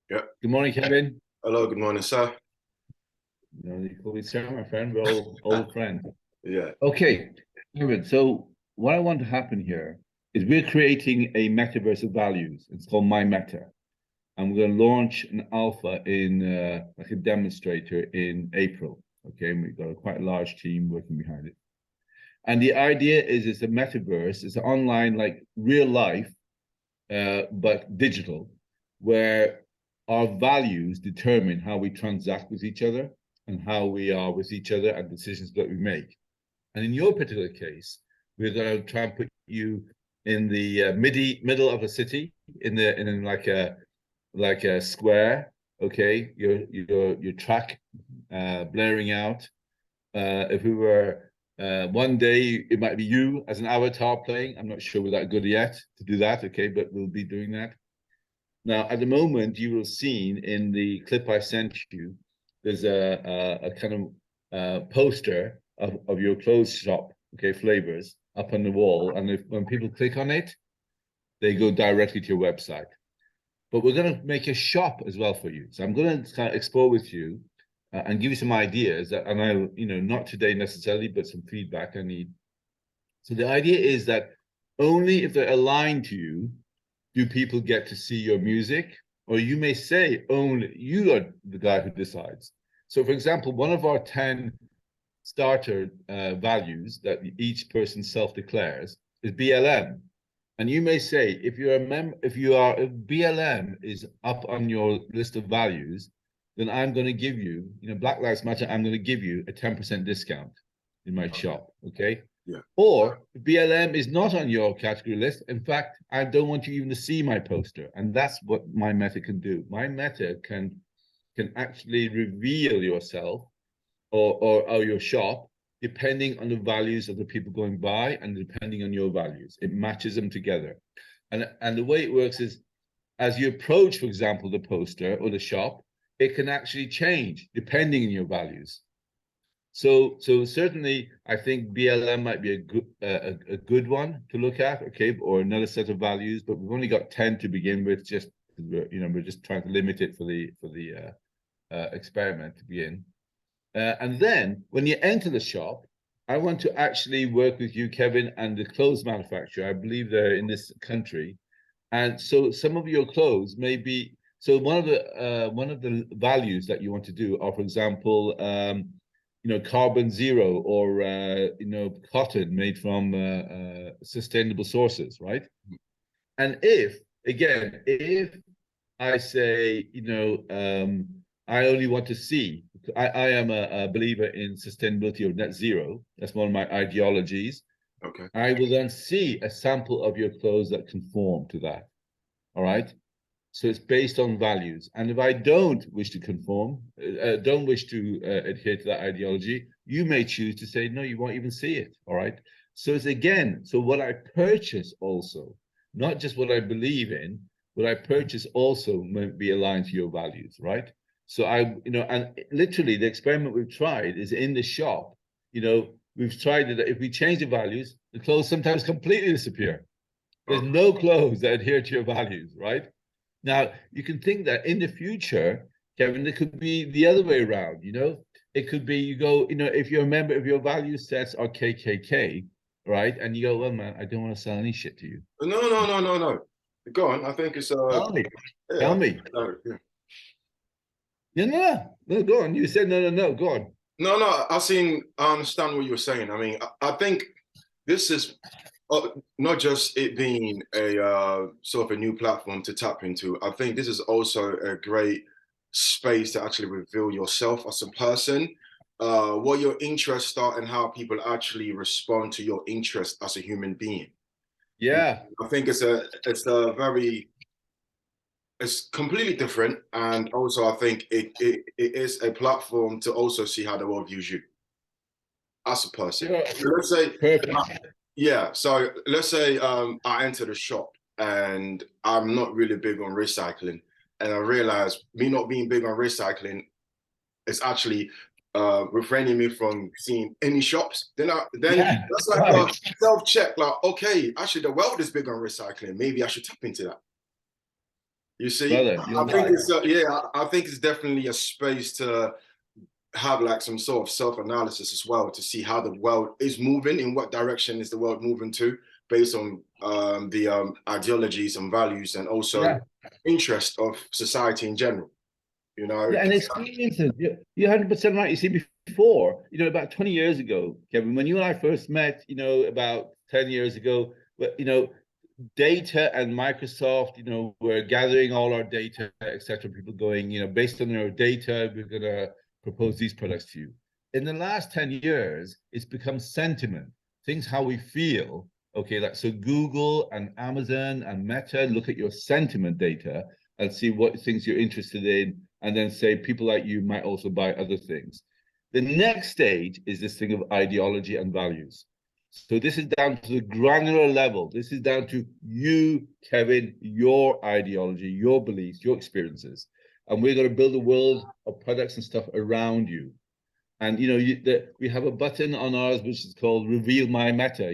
Yeah. Good morning, Kevin. Hello, good morning, sir. You call me sir, my friend. We're all old friends. Yeah. Okay, Kevin. So what I want to happen here is we're creating a metaverse of values. It's called MiMeta, and we're going to launch an alpha in like a demonstrator in April. Okay, and we've got a quite large team working behind it. And the idea is it's a metaverse. It's an online, like real life, but digital, where our values determine how we transact with each other and how we are with each other and decisions that we make. And in your particular case, we're going to try and put you in the middle of a city, in like a square. Okay, your track blaring out. If we were one day, it might be you as an avatar playing. I'm not sure we're that good yet to do that. Okay, but we'll be doing that. Now, at the moment, you will have seen in the clip I sent you, there's a kind of poster of your clothes shop, okay, flavors up on the wall. And when people click on it, they go directly to your website. But we're going to make a shop as well for you. So I'm going to kind of explore with you and give you some ideas that, and not today necessarily, but some feedback I need. So the idea is that only if they're aligned to you do people get to see your music, or you may say only you are the guy who decides. So, for example, one of our 10 starter values that each person self-declares is BLM. And you may say, if if BLM is up on your list of values, then I'm going to give you, Black Lives Matter, I'm going to give you a 10% discount in my shop. Okay. Yeah. Or if BLM is not on your category list. In fact, I don't want you even to see my poster. And that's what MiMeta can do. MiMeta can actually reveal yourself or your shop depending on the values of the people going by and depending on your values. It matches them together. And the way it works is as you approach, for example, the poster or the shop, it can actually change depending on your values. So certainly, I think BLM might be a good one to look at, okay, or another set of values. But we've only got 10 to begin with. Just we're just trying to limit it for the experiment to begin. And then when you enter the shop, I want to actually work with you, Kevin, and the clothes manufacturer. I believe they're in this country, and so some of your clothes may be. So one of the values that you want to do are, for example, carbon zero or cotton made from sustainable sources, right? And if I say, I only want to see, I am a believer in sustainability of net zero. That's one of my ideologies. Okay. I will then see a sample of your clothes that conform to that. All right. So it's based on values. And if I don't wish to conform, don't wish to adhere to that ideology, you may choose to say, no, you won't even see it. All right. So it's again, so what I purchase also, not just what I believe in, what I purchase also might be aligned to your values, right? So and literally the experiment we've tried is in the shop, we've tried it. If we change the values, the clothes sometimes completely disappear. There's no clothes that adhere to your values, right? Now, you can think that in the future, Kevin, it could be the other way around, It could be you go, if you're a member of your value sets are KKK, right? And you go, well, man, I don't want to sell any shit to you. No. Go on. I think it's Tell me. yeah, Tell me. yeah. No, go on. You said no, go on. No, I understand what you're saying. I mean, I think this is not just it being a sort of a new platform to tap into. I think this is also a great space to actually reveal yourself as a person, what your interests are, and how people actually respond to your interest as a human being. Yeah. I think it's completely different, and also I think it is a platform to also see how the world views you as a person. Yeah. So let's say, Perfect. yeah. So let's say I enter the shop and I'm not really big on recycling, and I realize me not being big on recycling is actually refraining me from seeing any shops. Then Yeah. that's like Right. a self-check. Like, okay, actually the world is big on recycling. Maybe I should tap into that. You see, brother, you're I think live. it's yeah, I think it's definitely a space to have like some sort of self-analysis as well to see how the world is moving, in what direction is the world moving to, based on the ideologies and values, and also Yeah. interest of society in general. You know, Yeah, and experiences. You're 100% right. You see, before, about 20 years ago, Kevin, when you and I first met, about 10 years ago, data and Microsoft, were gathering all our data, etc. People going, based on your data, we're going to propose these products to you. In the last 10 years, it's become sentiment, things how we feel. Okay, like so Google and Amazon and Meta look at your sentiment data and see what things you're interested in, and then say people like you might also buy other things. The next stage is this thing of ideology and values. So this is down to the granular level. This is down to you, Kevin, your ideology, your beliefs, your experiences. And we're going to build a world of products and stuff around you. And we have a button on ours which is called "Reveal My Meta."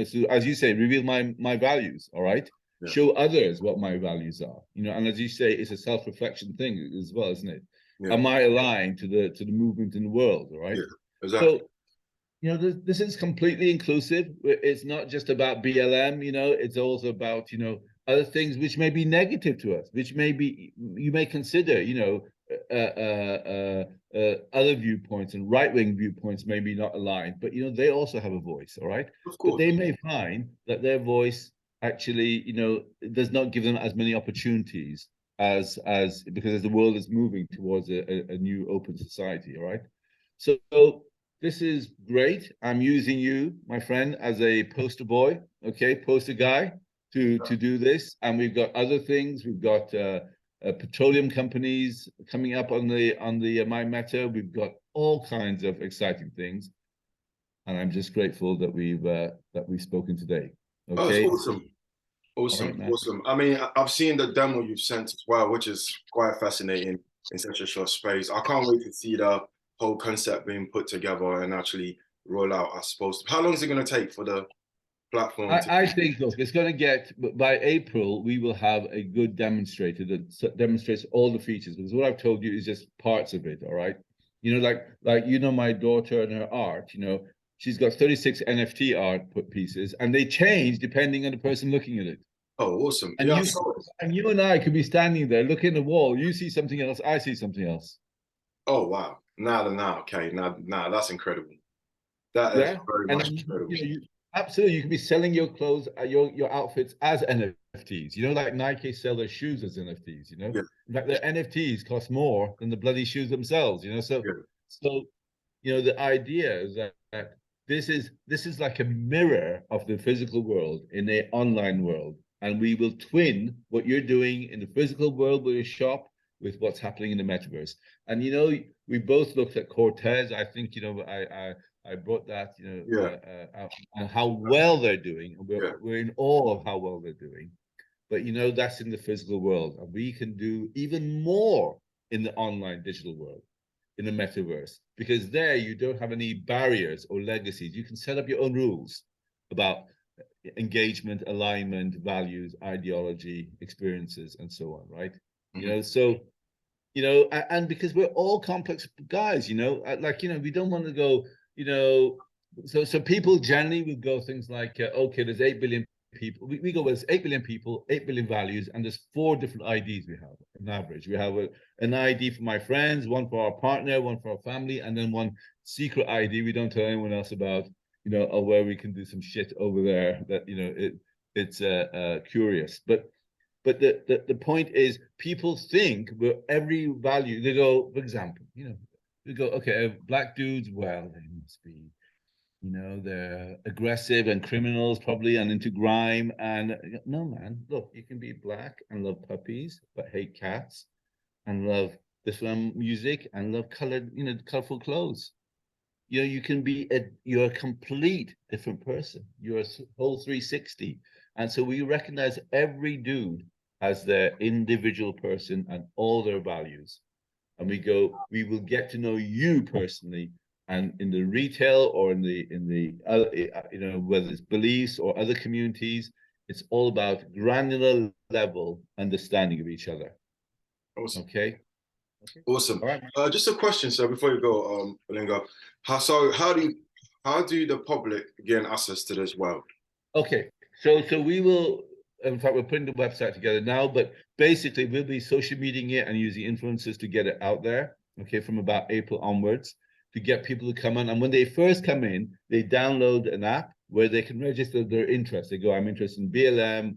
So as you say, reveal my values. All right, yeah, show others what my values are. And as you say, it's a self-reflection thing as well, isn't it? yeah, Am I aligned to the movement in the world? All right. yeah, exactly. So this is completely inclusive. It's not just about BLM. It's also about other things which may be negative to us, which maybe you may consider. Other viewpoints and right-wing viewpoints may be not aligned, but they also have a voice, all right? Of But course. they may find that their voice actually, does not give them as many opportunities as because as the world is moving towards a new open society, all right? So this is great. I'm using you, my friend, as a poster boy, okay, poster guy to do this, and we've got other things. We've got petroleum companies coming up on the MiMeta. We've got all kinds of exciting things, and I'm just grateful that we've spoken today. Oh, it's Okay, awesome. all right, Awesome, man. awesome. I mean, I've seen the demo you've sent as well, which is quite fascinating in such a short space. I can't wait to see the whole concept being put together and actually roll out, I suppose. How long is it going to take for the platform to? I think, look, it's going to get, by April, we will have a good demonstrator that demonstrates all the features. Because what I've told you is just parts of it, all right? Like my daughter and her art, she's got 36 NFT art pieces, and they change depending on the person looking at it. Oh, awesome. And Yeah, I you saw it. and you and I could be standing there looking at the wall. You see something else, I see something else. Oh, wow. Now, okay. Now, that's incredible. That is Yeah, very and much then incredible. absolutely you can be selling your clothes, your outfits as NFTs. Like Nike sell their shoes as NFTs. Yeah, In fact, their NFTs cost more than the bloody shoes themselves. So yeah. so the idea is that this is like a mirror of the physical world in the online world, and we will twin what you're doing in the physical world with your shop with what's happening in the metaverse. And we both looked at Cortez. I think I brought that Yeah, and how well they're doing. And yeah. we're in awe of how well they're doing. But that's in the physical world, and we can do even more in the online digital world, in the metaverse, because there you don't have any barriers or legacies. You can set up your own rules about engagement, alignment, values, ideology, experiences, and so on, right? Mhm. So and because we're all complex guys, we don't want to go, so people generally would go things like, okay, there's 8 billion people. We go with 8 billion people, 8 billion values, and there's 4 different IDs we have on average. We have an ID for my friends, one for our partner, one for our family, and then one secret ID we don't tell anyone else about, or where we can do some shit over there that, it's curious. But the point is, people think with every value, they go, for example, they go, okay, black dudes, well, they must be, they're aggressive and criminals probably and into grime. And no, man, look, you can be black and love puppies, but hate cats and love Islam music and love colored, colorful clothes. You can be you're a complete different person. You're a whole 360. And so we recognize every dude as their individual person and all their values. And we will get to know you personally, and in the retail or in the other, whether it's beliefs or other communities, It's all about granular level understanding of each other. Awesome. Okay. Awesome. All right. Just a question, sir, before you go, Olinga. How do the public gain access to this world? Okay. So we will, in fact, we're putting the website together now, but basically we'll be social mediaing it and using influencers to get it out there. Okay, from about April onwards, to get people to come on. And when they first come in, they download an app where they can register their interest. They go, I'm interested in BLM,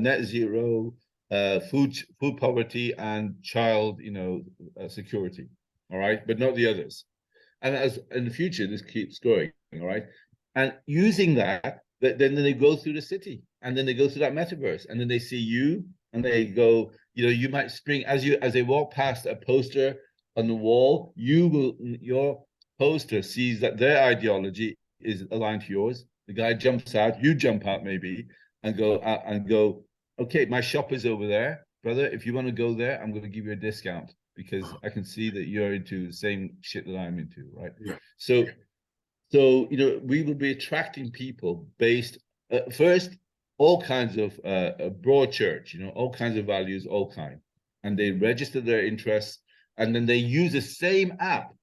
net zero, food poverty, and child, security. All right, but not the others. And as in the future, this keeps growing. All right, and using that, then they go through the city, and then they go through that metaverse, and then they see you, and they go, you might spring as they walk past a poster on the wall, your poster sees that their ideology is aligned to yours. The guy jumps out, you jump out maybe, and go, okay, my shop is over there, brother. If you want to go there, I'm going to give you a discount because I can see that you're into the same shit that I'm into, right? Yeah. So we will be attracting people based first all kinds of broad church, all kinds of values, and they register their interests. And then they use the same app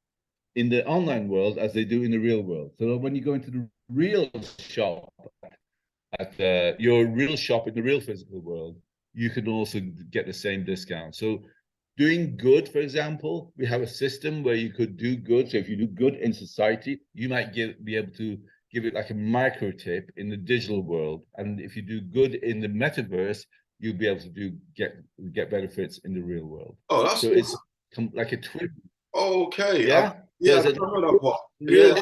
in the online world as they do in the real world. So when you go into the real shop, at your real shop in the real physical world, you can also get the same discount. So doing good, for example, we have a system where you could do good. So if you do good in society, you might be able to give it like a micro tip in the digital world. And if you do good in the metaverse, you'll be able to get benefits in the real world. Oh, that's so it's like a twin. Okay. Yeah. Yeah, I know that part. Yeah.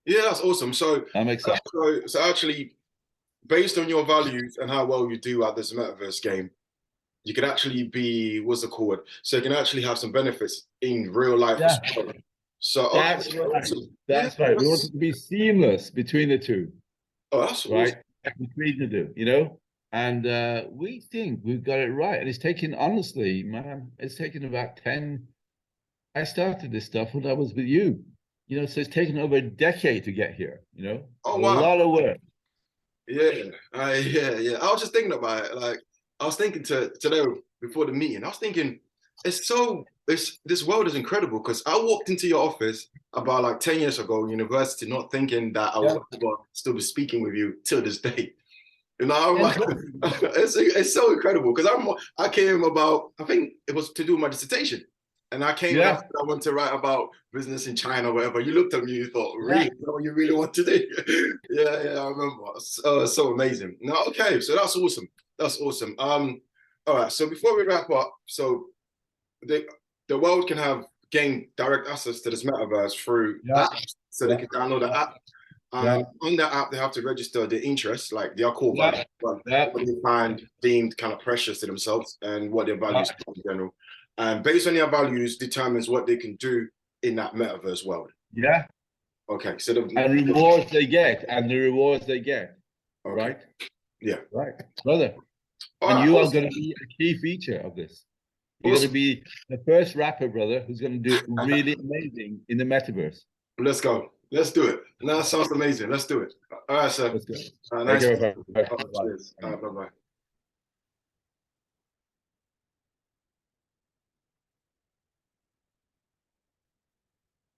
Yeah, that's awesome. So I'm excited. So actually, based on your values and how well you do at this metaverse game, you can actually be, what's it called? So you can actually have some benefits in real life as well. So that's right. Awesome. That's right. We want it to be seamless between the two. Oh, that's right. Awesome. Between the two, and we think we've got it right. And it's taken, honestly, man, it's taken about 10. I started this stuff when I was with you, so it's taken over a decade to get here, Oh, wow. A lot of work. Yeah. Yeah. I was just thinking about it. Like, I was thinking today before the meeting, I was thinking, this world is incredible because I walked into your office about like 10 years ago, university, not thinking that I was still be speaking with you till this day. It's so incredible because I came about, I think it was to do my dissertation. And I came I want to write about business in China or whatever. You looked at me, you thought, really? Is that what you really want to do? Yeah, I remember. So amazing. No, okay, so that's awesome. That's awesome. All right, so before we wrap up, so the world can gain direct access to this metaverse through apps. So they can download the app. And on that app, they have to register their interests, like their core values, what they find deemed kind of precious to themselves and what their values are in general. And based on their values determines what they can do in that metaverse world. Yeah. Okay. So and rewards they get, right? Yeah. Right, brother. And you are going to be a key feature of this. You're going to be the first rapper, brother, who's going to do really amazing in the metaverse. Let's go. Let's do it. No, that sounds amazing. Let's do it. All right, sir. Let's go. Nice. Bye-bye.